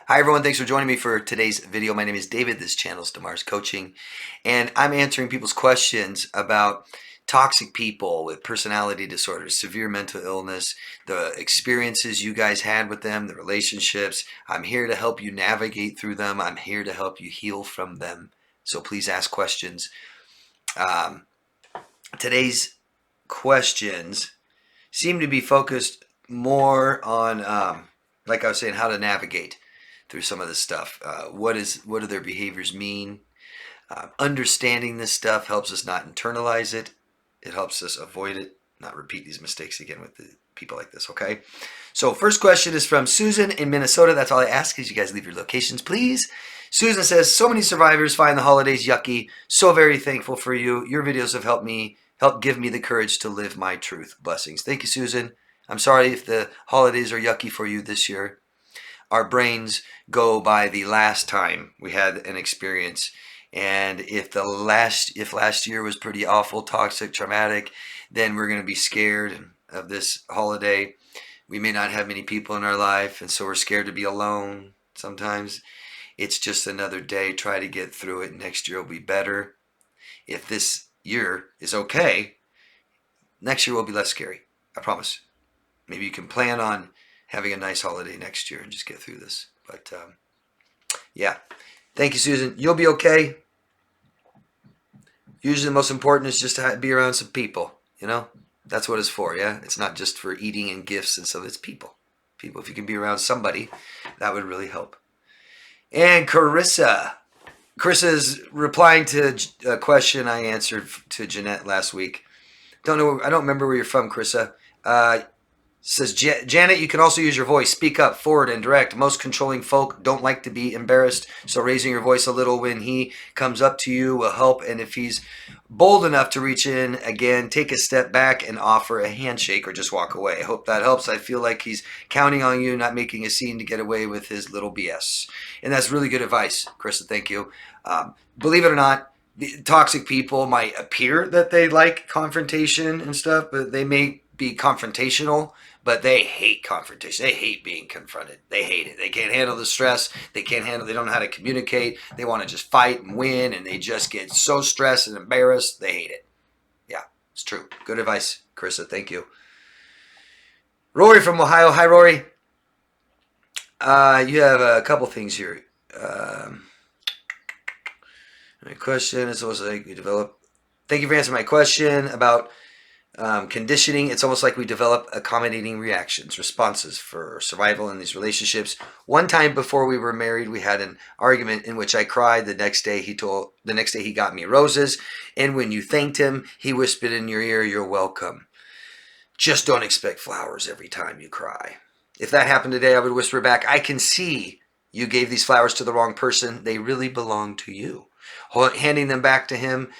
Hi everyone, thanks for joining me for today's video. My name is David, this channel is Damar's Coaching, and I'm answering people's questions about toxic people with personality disorders, severe mental illness, the experiences you guys had with them, the relationships. I'm here to help you navigate through them. I'm here to help you heal from them. So please ask questions. Today's questions seem to be focused more on, like I was saying, how to navigate through some of this stuff. What do their behaviors mean? Understanding this stuff helps us not internalize it. It helps us avoid it, not repeat these mistakes again with the people like this, okay? So first question is from Susan in Minnesota. That's all I ask is you guys leave your locations, please. Susan says, so many survivors find the holidays yucky. So very thankful for you. Your videos have helped give me the courage to live my truth. Blessings. Thank you, Susan. I'm sorry if the holidays are yucky for you this year. Our brains go by the last time we had an experience, and if last year was pretty awful, toxic, traumatic, then we're going to be scared of this holiday. We may not have many people in our life, and so we're scared to be alone. Sometimes it's just another day. Try to get through it. Next year will be better. If this year is okay, next year will be less scary. I promise. Maybe you can plan on having a nice holiday next year and just get through this. But yeah, thank you, Susan. You'll be okay. Usually the most important is just to be around some people, you know? That's what it's for, yeah? It's not just for eating and gifts and stuff. It's people. People. If you can be around somebody, that would really help. And Carissa's replying to a question I answered to Jeanette last week. I don't remember where you're from, Carissa. Says, Janet, you can also use your voice. Speak up, forward, and direct. Most controlling folk don't like to be embarrassed, so raising your voice a little when he comes up to you will help. And if he's bold enough to reach in again, take a step back and offer a handshake or just walk away. I hope that helps. I feel like he's counting on you, not making a scene to get away with his little BS. And that's really good advice, Krista. Thank you. Believe it or not, toxic people might appear that they like confrontation and stuff, but they may be confrontational, but they hate confrontation. They hate being confronted. They hate it. They can't handle the stress. They don't know how to communicate. They want to just fight and win, and they just get so stressed and embarrassed. They hate it. Yeah, it's true. Good advice, Carissa. Thank you. Rory from Ohio. Hi, Rory. You have a couple things here. My question is almost like we develop. Thank you for answering my question about conditioning. It's almost like we develop accommodating reactions, responses for survival in these relationships. One time before we were married, we had an argument in which I cried. The next day he got me roses, and when you thanked him, he whispered in your ear, "You're welcome. Just don't expect flowers every time you cry." If that happened today, I would whisper back, "I can see you gave these flowers to the wrong person. They really belong to you." Handing them back to him,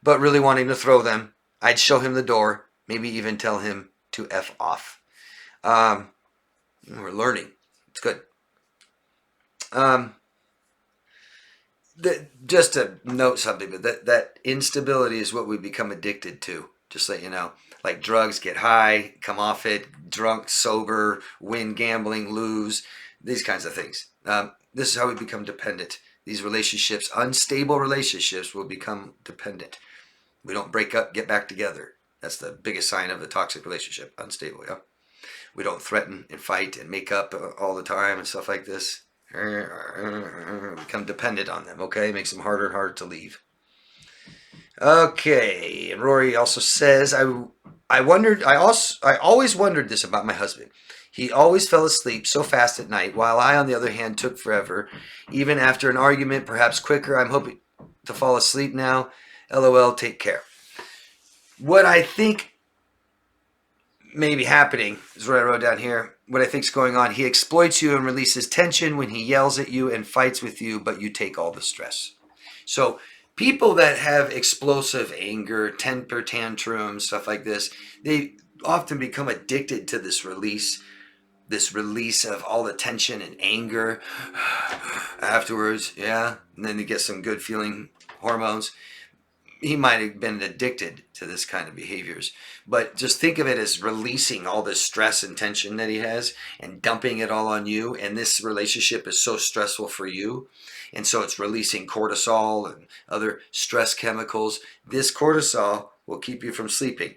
but really wanting to throw them, I'd show him the door, maybe even tell him to F off. We're learning. It's good. Just to note something, but that instability is what we become addicted to, just so you know. Like drugs, get high, come off it, drunk, sober, win gambling, lose, these kinds of things. This is how we become dependent. These relationships, unstable relationships, will become dependent. We don't break up, get back together. That's the biggest sign of a toxic relationship, unstable, yeah? We don't threaten and fight and make up all the time and stuff like this. Become dependent on them, okay? It makes them harder and harder to leave. Okay, and Rory also says, I always wondered this about my husband. He always fell asleep so fast at night, while I, on the other hand, took forever. Even after an argument, perhaps quicker. I'm hoping to fall asleep now. LOL, take care. What I think may be happening is what I wrote down here. What I think is going on. He exploits you and releases tension when he yells at you and fights with you, but you take all the stress. So people that have explosive anger, temper tantrums, stuff like this, they often become addicted to this release of all the tension and anger afterwards, yeah? And then they get some good feeling hormones. he might have been addicted to this kind of behaviors. But just think of it as releasing all this stress and tension that he has and dumping it all on you. And this relationship is so stressful for you. And so it's releasing cortisol and other stress chemicals. This cortisol will keep you from sleeping.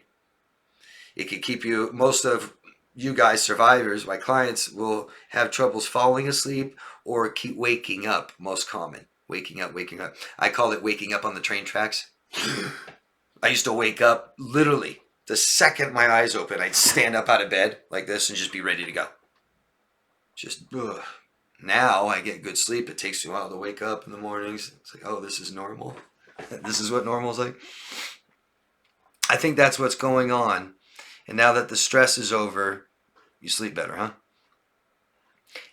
It can keep you, most of you guys, survivors, my clients, will have troubles falling asleep or keep waking up, most common. Waking up. I call it waking up on the train tracks. I used to wake up literally the second my eyes open. I'd stand up out of bed like this and just be ready to go. Just ugh. Now I get good sleep. It takes me a while to wake up in the mornings. It's like, oh, this is normal. This is what normal is like. I think that's what's going on. And now that the stress is over, you sleep better, huh?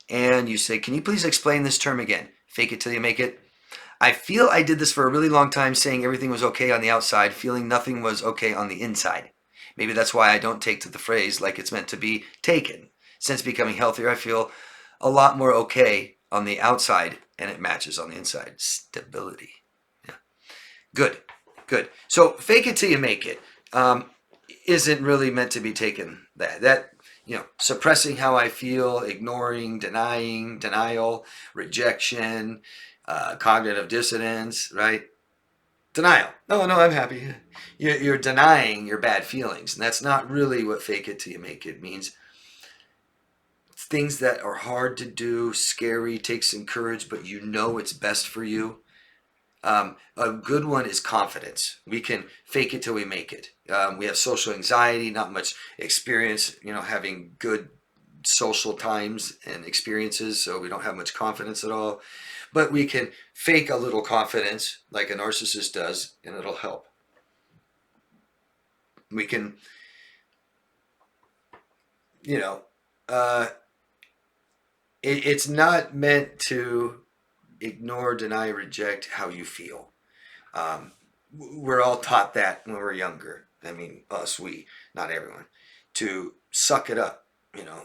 And you say, can you please explain this term again? Fake it till you make it. I feel I did this for a really long time, saying everything was okay on the outside, feeling nothing was okay on the inside. Maybe that's why I don't take to the phrase like it's meant to be taken. Since becoming healthier, I feel a lot more okay on the outside, and it matches on the inside. Stability. Yeah. Good. So fake it till you make it isn't really meant to be taken. That suppressing how I feel, ignoring, denying, denial, rejection, cognitive dissonance, right? Denial. No, I'm happy. You're denying your bad feelings, and that's not really what fake it till you make it means. Things that are hard to do, scary, take some courage, but you know it's best for you. A good one is confidence. We can fake it till we make it. We have social anxiety, not much experience, having good social times and experiences, so we don't have much confidence at all. But we can fake a little confidence like a narcissist does, and it'll help. We can, it's not meant to ignore, deny, reject how you feel. We're all taught that when we're younger. I mean, we, not everyone, to suck it up.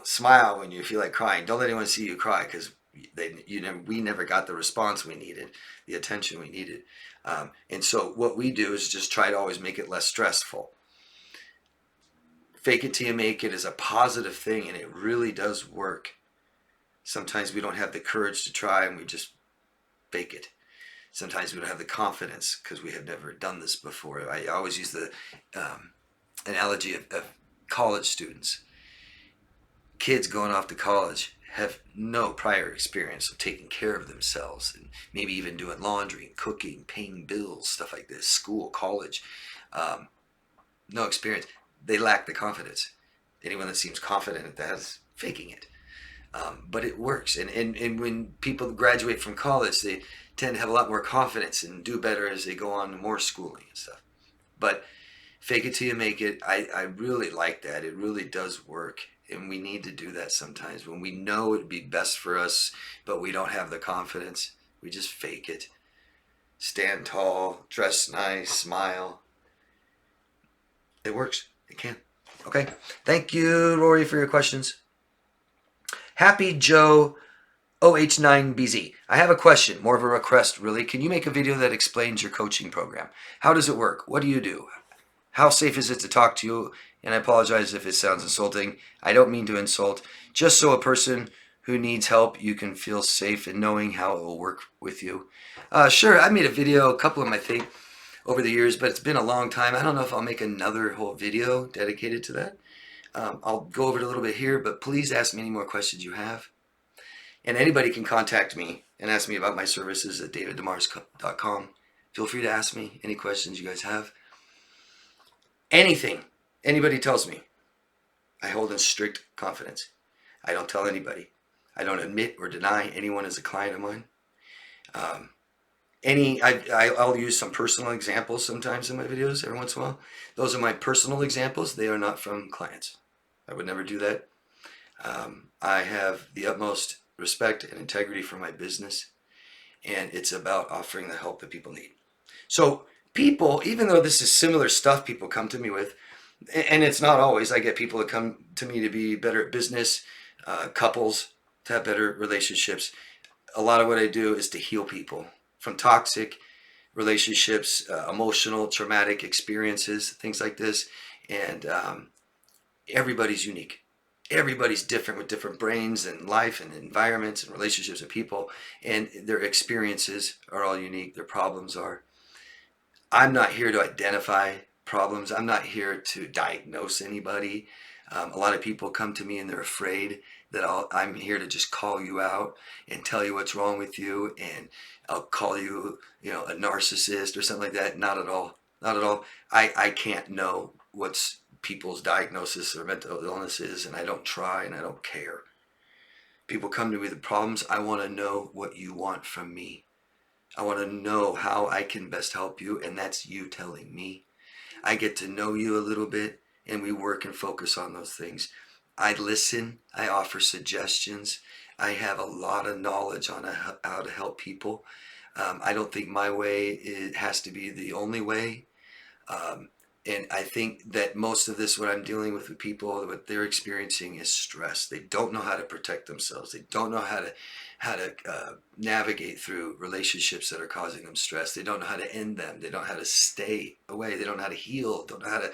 Smile when you feel like crying. Don't let anyone see you cry, because we never got the response we needed, the attention we needed. And so what we do is just try to always make it less stressful. Fake it till you make it is a positive thing, and it really does work. Sometimes we don't have the courage to try, and we just fake it. Sometimes we don't have the confidence because we have never done this before. I always use the analogy of college students. Kids going off to college have no prior experience of taking care of themselves, and maybe even doing laundry, cooking, paying bills, stuff like this, school, college. No experience. They lack the confidence. Anyone that seems confident at that is faking it. But it works. And when people graduate from college, they tend to have a lot more confidence and do better as they go on to more schooling and stuff. But fake it till you make it, I really like that. It really does work. And we need to do that sometimes when we know it would be best for us, but we don't have the confidence. We just fake it. Stand tall, dress nice, smile. It works. It can. Okay. Thank you, Rory, for your questions. Happy Joe OH9BZ. I have a question, more of a request, really. Can you make a video that explains your coaching program? How does it work? What do you do? How safe is it to talk to you? And I apologize if it sounds insulting. I don't mean to insult. Just so a person who needs help, you can feel safe in knowing how it will work with you. Sure, I made a video, a couple of them, I think, over the years, but it's been a long time. I don't know if I'll make another whole video dedicated to that. I'll go over it a little bit here, but please ask me any more questions you have. And anybody can contact me and ask me about my services at daviddemars.com. Feel free to ask me any questions you guys have. Anything anybody tells me, I hold in strict confidence. I don't tell anybody. I don't admit or deny anyone as a client of mine. I'll use some personal examples sometimes in my videos every once in a while. Those are my personal examples. They are not from clients. I would never do that. I have the utmost respect and integrity for my business, and it's about offering the help that people need. So people, even though this is similar stuff people come to me with, and it's not always, I get people that come to me to be better at business, couples to have better relationships. A lot of what I do is to heal people from toxic relationships, emotional, traumatic experiences, things like this. And everybody's unique. Everybody's different with different brains and life and environments and relationships and people. And their experiences are all unique. Their problems are. I'm not here to identify problems. I'm not here to diagnose anybody. A lot of people come to me and they're afraid that I'm here to just call you out and tell you what's wrong with you, and I'll call you, a narcissist or something like that. Not at all. Not at all. I can't know what's people's diagnosis or mental illness is, and I don't try, and I don't care. People come to me with problems. I want to know what you want from me. I want to know how I can best help you, and that's you telling me. I get to know you a little bit, and we work and focus on those things. I listen. I offer suggestions. I have a lot of knowledge on how to help people. I don't think my way has to be the only way. And I think that most of this, what I'm dealing with people, what they're experiencing is stress. They don't know how to protect themselves. They don't know how to navigate through relationships that are causing them stress. They don't know how to end them. They don't know how to stay away. They don't know how to heal. Don't know how to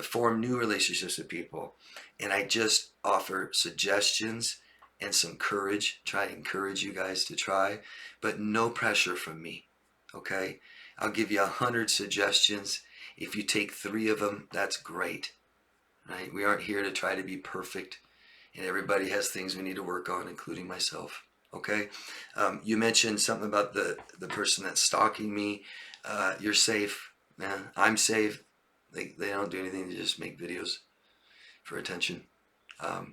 form new relationships with people. And I just offer suggestions and some courage. Try to encourage you guys to try, but no pressure from me. Okay? I'll give you 100 suggestions. If you take 3 of them, that's great. Right? We aren't here to try to be perfect, and everybody has things we need to work on, including myself. Okay? You mentioned something about the person that's stalking me. You're safe. I'm safe. They don't do anything. They just make videos for attention. I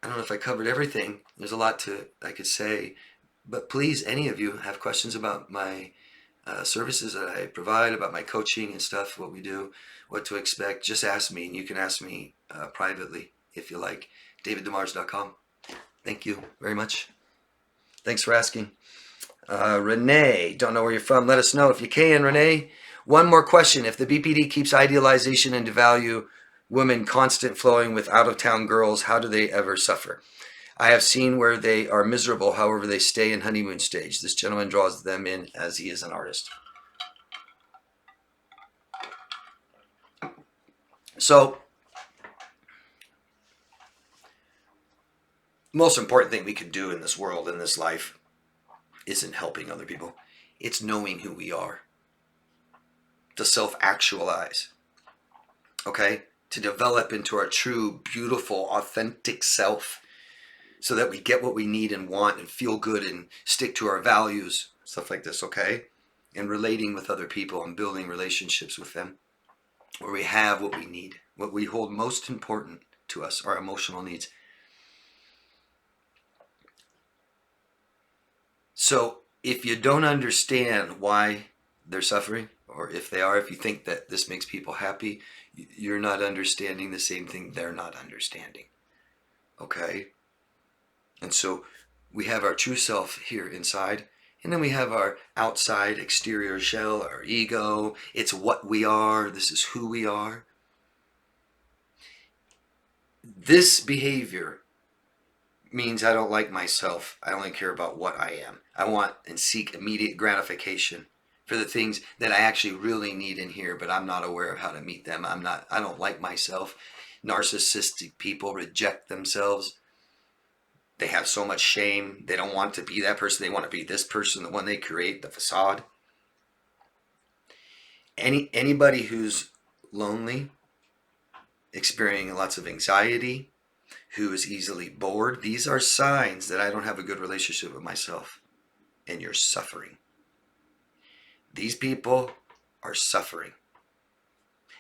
don't know if I covered everything. There's a lot I could say, but please, any of you have questions about my services that I provide, about my coaching and stuff, what we do, what to expect, just ask me, and you can ask me privately if you like. DavidDemars.com. Thank you very much. Thanks for asking. Renee, don't know where you're from. Let us know if you can, Renee. One more question. If the BPD keeps idealization and devalue women constant flowing with out-of-town girls, how do they ever suffer? I have seen where they are miserable, however they stay in honeymoon stage. This gentleman draws them in as he is an artist. So, most important thing we can do in this world, in this life, isn't helping other people. It's knowing who we are. To self-actualize. Okay? To develop into our true, beautiful, authentic self, so that we get what we need and want and feel good and stick to our values, stuff like this, okay? And relating with other people and building relationships with them where we have what we need, what we hold most important to us, our emotional needs. So if you don't understand why they're suffering, or if you think that this makes people happy, you're not understanding the same thing they're not understanding, okay? And so we have our true self here inside, and then we have our outside exterior shell, our ego. It's what we are. This is who we are. This behavior means I don't like myself. I only care about what I am. I want and seek immediate gratification for the things that I actually really need in here, but I'm not aware of how to meet them. I don't like myself. Narcissistic people reject themselves. They have so much shame. They don't want to be that person. They want to be this person, the one they create, the facade. Anybody who's lonely, experiencing lots of anxiety, who is easily bored, these are signs that I don't have a good relationship with myself, and you're suffering. These people are suffering.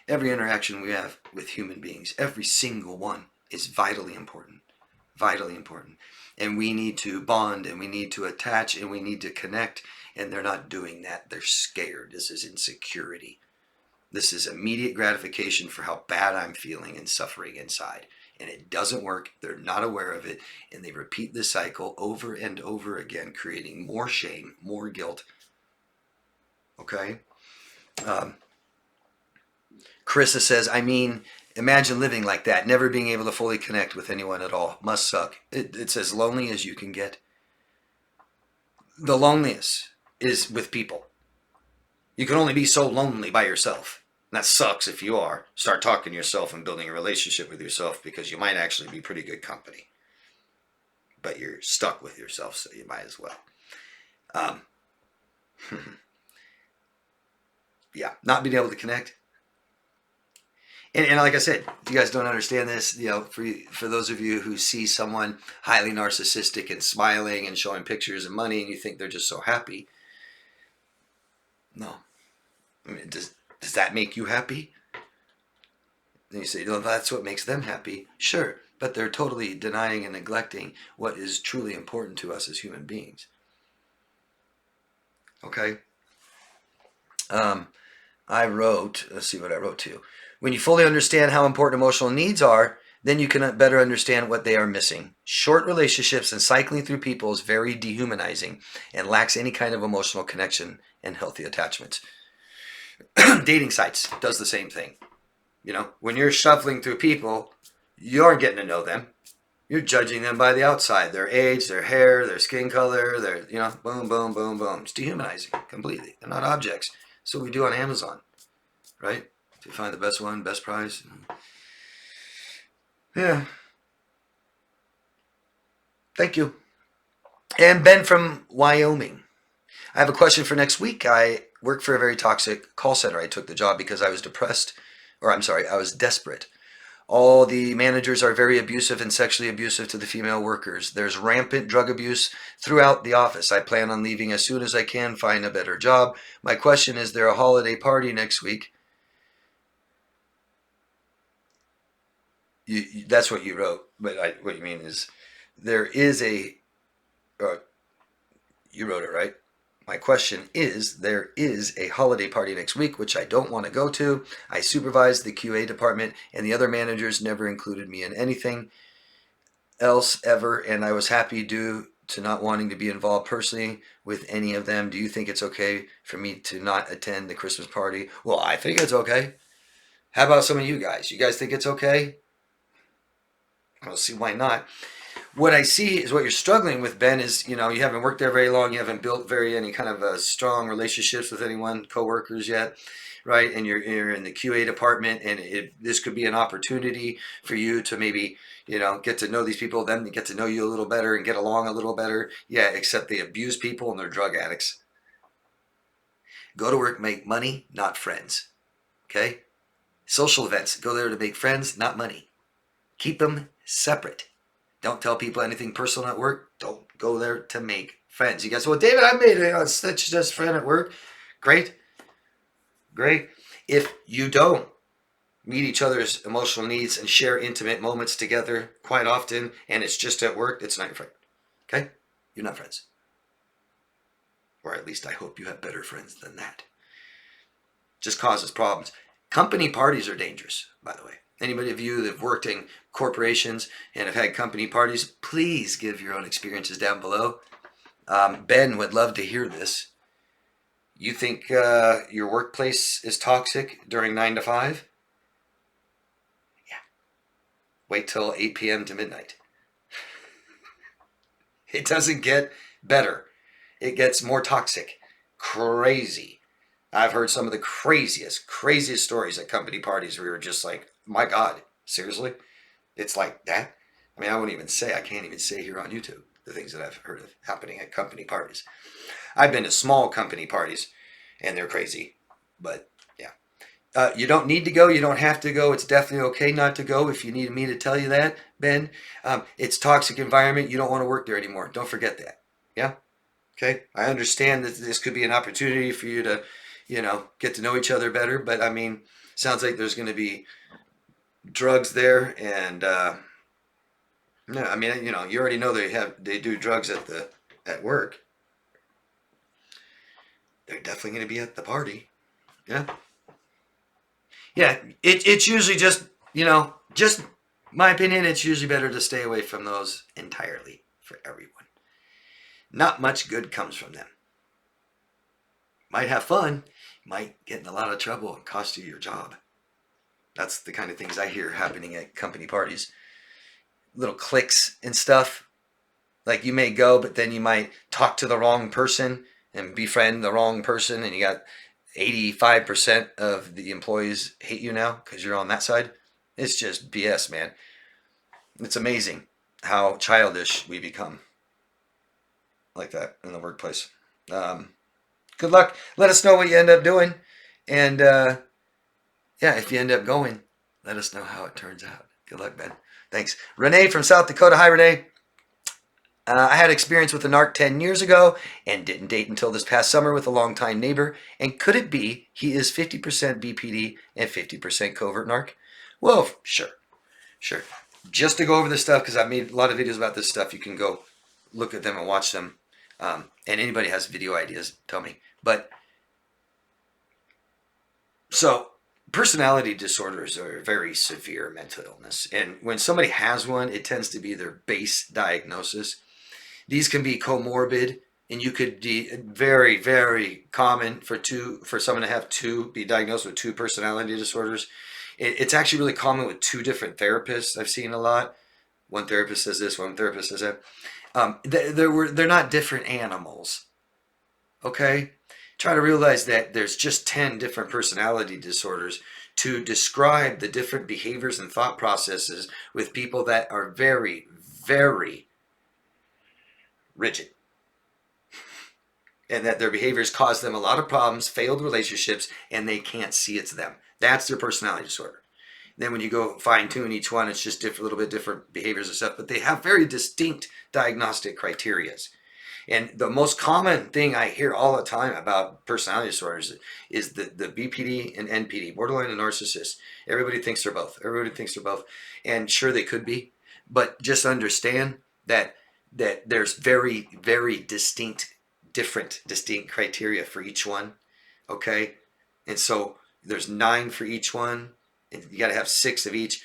Every interaction we have with human beings, every single one, is vitally important. Vitally important. And we need to bond, and we need to attach, and we need to connect, and they're not doing that. They're scared. This is insecurity. This is immediate gratification for how bad I'm feeling and suffering inside. And it doesn't work. They're not aware of it, and they repeat this cycle over and over again, creating more shame, more guilt. Okay? Carissa says, imagine living like that, never being able to fully connect with anyone at all. Must suck. It's as lonely as you can get. The loneliness is with people. You can only be so lonely by yourself. And that sucks if you are. Start talking to yourself and building a relationship with yourself, because you might actually be pretty good company. But you're stuck with yourself, so you might as well. Yeah, not being able to connect. And like I said, if you guys don't understand this, for those of you who see someone highly narcissistic and smiling and showing pictures of money, and you think they're just so happy. No. I mean, does that make you happy? And you say, that's what makes them happy. Sure, but they're totally denying and neglecting what is truly important to us as human beings. Okay? I wrote, let's see what I wrote to you. When you fully understand how important emotional needs are, then you can better understand what they are missing. Short relationships and cycling through people is very dehumanizing and lacks any kind of emotional connection and healthy attachments. Dating sites does the same thing. When you're shuffling through people, you aren't getting to know them. You're judging them by the outside, their age, their hair, their skin color, their, boom, boom, boom, boom. It's dehumanizing completely. They're not objects. That's what we do on Amazon, right? To find the best one, best price. Yeah. Thank you. And Ben from Wyoming. I have a question for next week. I work for a very toxic call center. I took the job because I was I was desperate. All the managers are very abusive and sexually abusive to the female workers. There's rampant drug abuse throughout the office. I plan on leaving as soon as I can find a better job. My question is there a holiday party next week? That's what you wrote, but what you mean is there is a, you wrote it right. My question is, there is a holiday party next week, which I don't want to go to. I supervise the QA department, and the other managers never included me in anything else ever, and I was happy due to not wanting to be involved personally with any of them. Do you think it's okay for me to not attend the Christmas party? Well, I think it's okay. How about some of you guys? You guys think it's okay? I don't see why not. What I see is what you're struggling with, Ben, is, you haven't worked there very long. You haven't built any kind of strong relationships with anyone, coworkers yet, right? And you're in the QA department, and this could be an opportunity for you to maybe, get to know these people, them to get to know you a little better and get along a little better. Yeah, except they abuse people and they're drug addicts. Go to work, make money, not friends. Okay? Social events, go there to make friends, not money. Keep them separate. Don't tell people anything personal at work. Don't go there to make friends. You guys, well, David, I made such just friend at work. Great. If you don't meet each other's emotional needs and share intimate moments together quite often, and it's just at work, it's not your friend. Okay? You're not friends. Or at least I hope you have better friends than that. Just causes problems. Company parties are dangerous, by the way. Anybody of you that have worked in corporations and have had company parties, please give your own experiences down below. Ben would love to hear this. You think your workplace is toxic during 9 to 5? Yeah. Wait till 8 p.m. to midnight. It doesn't get better. It gets more toxic. Crazy. I've heard some of the craziest stories at company parties where you're just like, my God, seriously? It's like that? I mean, I can't even say here on YouTube the things that I've heard of happening at company parties. I've been to small company parties, and they're crazy. But, yeah. You don't need to go. You don't have to go. It's definitely okay not to go if you need me to tell you that, Ben. It's a toxic environment. You don't want to work there anymore. Don't forget that. Yeah? Okay? I understand that this could be an opportunity for you to, get to know each other better. But, I mean, sounds like there's going to be drugs there, and no, I mean, you already know they do drugs at work. They're definitely going to be at the party. Yeah. It's usually just my opinion. It's usually better to stay away from those entirely for everyone. Not much good comes from them. Might have fun, might get in a lot of trouble and cost you your job. That's the kind of things I hear happening at company parties. Little cliques and stuff. Like you may go, but then you might talk to the wrong person and befriend the wrong person, and you got 85% of the employees hate you now because you're on that side. It's just BS, man. It's amazing how childish we become like that in the workplace. Good luck. Let us know what you end up doing. And yeah, if you end up going, let us know how it turns out. Good luck, Ben. Thanks. Renee from South Dakota. Hi, Renee. I had experience with a narc 10 years ago and didn't date until this past summer with a longtime neighbor. And could it be he is 50% BPD and 50% covert narc? Well, sure. Sure. Just to go over this stuff, because I've made a lot of videos about this stuff, you can go look at them and watch them. And anybody has video ideas, tell me. But so personality disorders are a very severe mental illness. And when somebody has one, it tends to be their base diagnosis. These can be comorbid, and you could be very, very common for someone to have be diagnosed with two personality disorders. It's actually really common with two different therapists. I've seen a lot. One therapist says this, one therapist says that. They're not different animals. Okay? Try to realize that there's just 10 different personality disorders to describe the different behaviors and thought processes with people that are very, very rigid. And that their behaviors cause them a lot of problems, failed relationships, and they can't see it's them. That's their personality disorder. Then when you go fine tune each one, it's just a little bit different behaviors and stuff, but they have very distinct diagnostic criteria. And the most common thing I hear all the time about personality disorders is the BPD and NPD, borderline and narcissist. Everybody thinks they're both. And sure, they could be, but just understand that there's very, very distinct criteria for each one. Okay? And so there's 9 for each one. And you got to have 6 of each.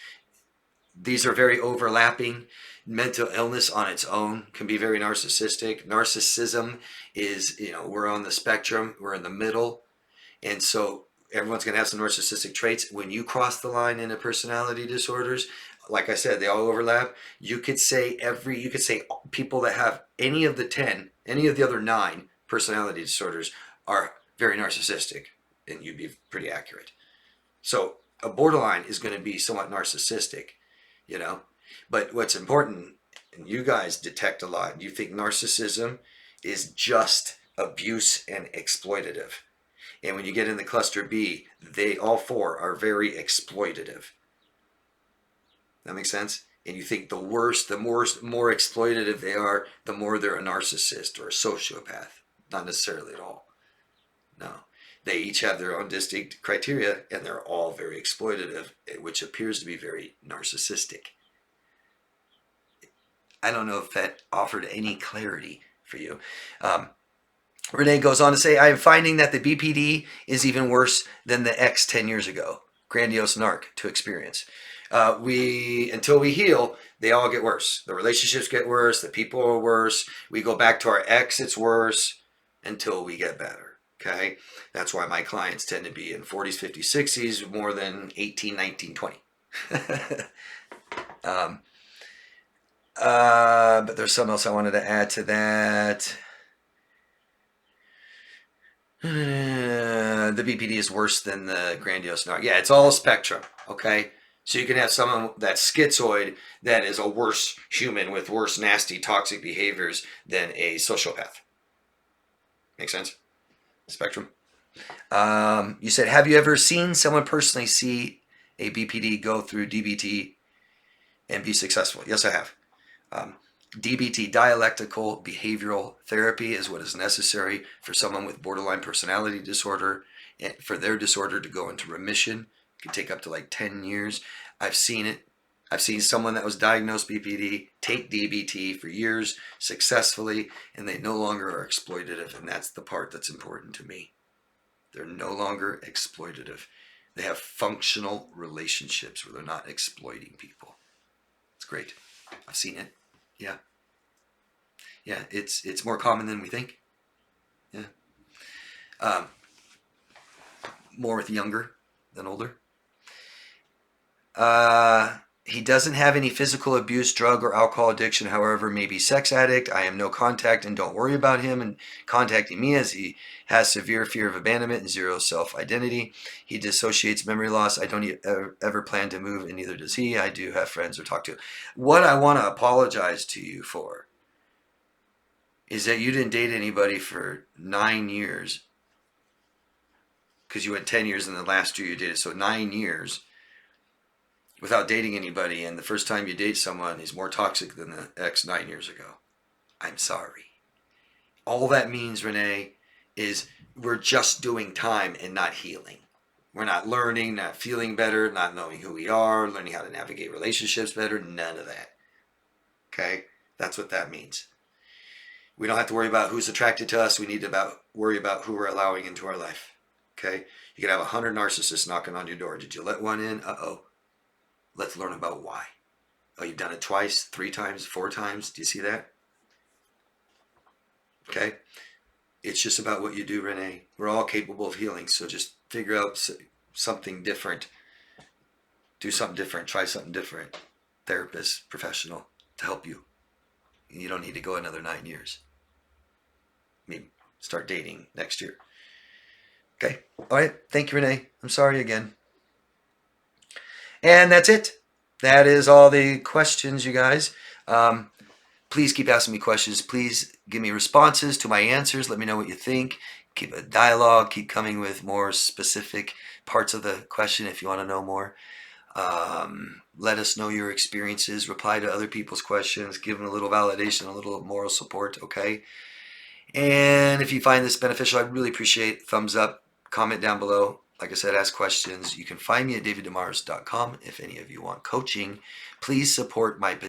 These are very overlapping. Mental illness on its own can be very narcissistic. Narcissism is, we're on the spectrum. We're in the middle. And so everyone's going to have some narcissistic traits. When you cross the line into personality disorders, like I said, they all overlap. You could say people that have any of the other 9 personality disorders are very narcissistic, and you'd be pretty accurate. So a borderline is going to be somewhat narcissistic, But what's important, and you guys detect a lot, you think narcissism is just abuse and exploitative. And when you get in the cluster B, they all 4 are very exploitative. That makes sense? And you think the more exploitative they are, the more they're a narcissist or a sociopath. Not necessarily at all. No. They each have their own distinct criteria, and they're all very exploitative, which appears to be very narcissistic. I don't know if that offered any clarity for you. Renee goes on to say, I am finding that the BPD is even worse than the X 10 years ago. Grandiose narc to experience. Until we heal, they all get worse. The relationships get worse. The people are worse. We go back to our ex, it's worse until we get better. Okay? That's why my clients tend to be in 40s, 50s, 60s, more than 18, 19, 20. But there's something else I wanted to add to that. The BPD is worse than the grandiose narc. Yeah, it's all a spectrum. Okay? So you can have someone that's schizoid that is a worse human with worse, nasty, toxic behaviors than a sociopath. Make sense? Spectrum. You said, have you ever seen someone personally see a BPD go through DBT and be successful? Yes, I have. DBT, dialectical behavioral therapy, is what is necessary for someone with borderline personality disorder, and for their disorder to go into remission. It can take up to like 10 years. I've seen it. I've seen someone that was diagnosed BPD take DBT for years successfully, and they no longer are exploitative, and that's the part that's important to me. They're no longer exploitative. They have functional relationships where they're not exploiting people. It's great. I've seen it. Yeah. Yeah, it's more common than we think. Yeah. More with younger than older. He doesn't have any physical abuse, drug, or alcohol addiction. However, may be sex addict. I am no contact and don't worry about him and contacting me, as he has severe fear of abandonment and zero self-identity. He dissociates, memory loss. I don't ever plan to move, and neither does he. I do have friends or talk to. What I want to apologize to you for is that you didn't date anybody for 9 years, because you went 10 years in the last year you dated. So 9 years without dating anybody, and the first time you date someone is more toxic than the ex 9 years ago. I'm sorry. All that means, Renee, is we're just doing time and not healing. We're not learning, not feeling better, not knowing who we are, learning how to navigate relationships better, none of that. Okay? That's what that means. We don't have to worry about who's attracted to us. We need to worry about who we're allowing into our life. Okay? You could have 100 narcissists knocking on your door. Did you let one in? Uh-oh. Let's learn about why. Oh, you've done it twice, 3 times, 4 times. Do you see that? Okay? It's just about what you do, Renee. We're all capable of healing, so just figure out something different. Do something different. Try something different. Therapist, professional, to help you. You don't need to go another 9 years. Maybe start dating next year. Okay? All right. Thank you, Renee. I'm sorry again. And that's it. That is all the questions, you guys. Please keep asking me questions. Please give me responses to my answers. Let me know what you think. Keep a dialogue. Keep coming with more specific parts of the question if you want to know more. Let us know your experiences. Reply to other people's questions. Give them a little validation, a little moral support, okay? And if you find this beneficial, I'd really appreciate thumbs up. Comment down below. Like I said, ask questions. You can find me at daviddemars.com. If any of you want coaching, please support my